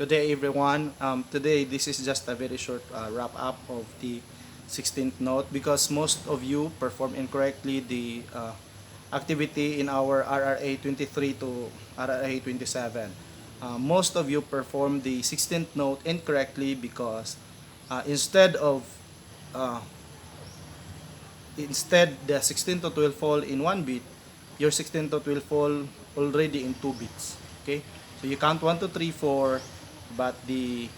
Good day everyone. Today this is just a very short wrap up of the 16th note because most of you perform incorrectly the activity in our RRA 23 to RRA 27. Most of you perform the 16th note incorrectly because instead of uh, instead the 16th note will fall in one beat, your 16th note will fall already in two beats. Okay, so you count 1 2 3 4, but the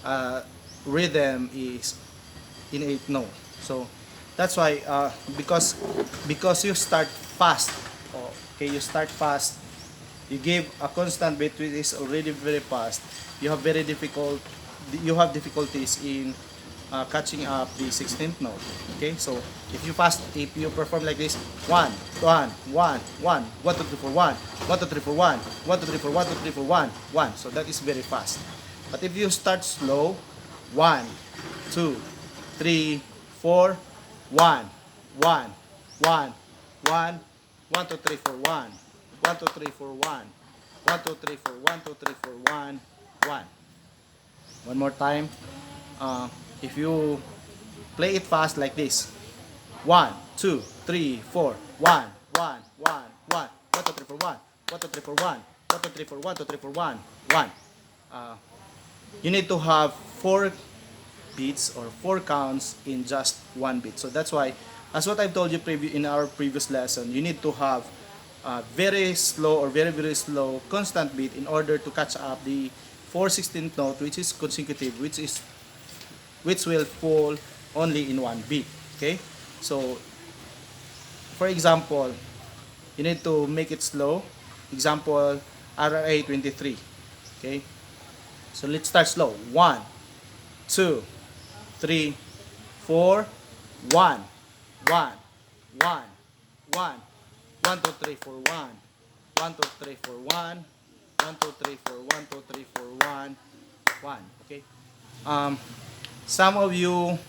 uh, rhythm is in 8 note. So that's why because you start fast. Okay, you start fast, you give a constant beat which is already very fast, you have difficulties in catching up the 16th note. Okay, so if you perform like this, 1 1 1 1 1 2 3 4 1 1 2 3 4 1 1 2 3 4 1 2 3 4 1 1, so that is very fast. But if you start slow, 1 2 3 4 1 1 1 1 1 2 3 4 1 1 2 3 4 1 1 2 3 4 1 2 3 4 1 1. One more time. If you play it fast like this, 1 2 3 4 1 1 1 1 1 2 3 4 1 1 2 3 4 1 1 2 3 4 1 2 3 4 1 1. You need to have 4 beats or 4 counts in just one beat. So that's why, as what I've told you in our previous lesson, you need to have very slow or very slow constant beat in order to catch up the 4/16th note, which is consecutive, which will fall only in one beat. Okay, so for example, you need to make it slow. Example, RRA 23. Okay, so let's start slow. 1 2 3 4 1 1 1 1 1 2 3 4 1 1 2 3 4 1 1 2 3 4 1 2 3 4 1 1. Okay, some of you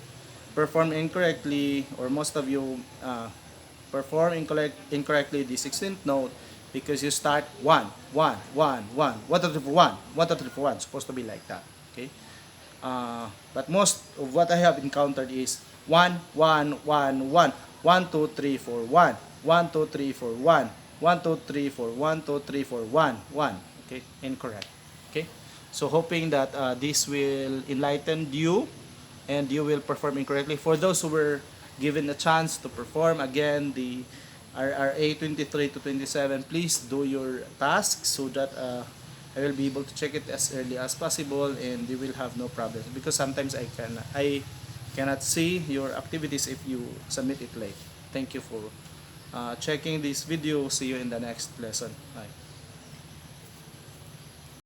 perform incorrectly, or most of you perform incorrectly the 16th note because you start 1 1 1 1 1 2 3 4 1 1 2 3 4 1, supposed to be like that. Okay, but most of what I have encountered is 1 1 1 1 1 2 3 4 1 1 2 3 4 1 1 2 3 4 1 2 3 4 1 1. Okay, incorrect. Okay, so hoping that this will enlighten you and you will perform incorrectly. For those who were given a chance to perform again the RRA 23 to 27, please do your tasks so that I will be able to check it as early as possible and you will have no problems, because sometimes I cannot see your activities if you submit it late. Thank you for checking this video. See you in the next lesson. Bye.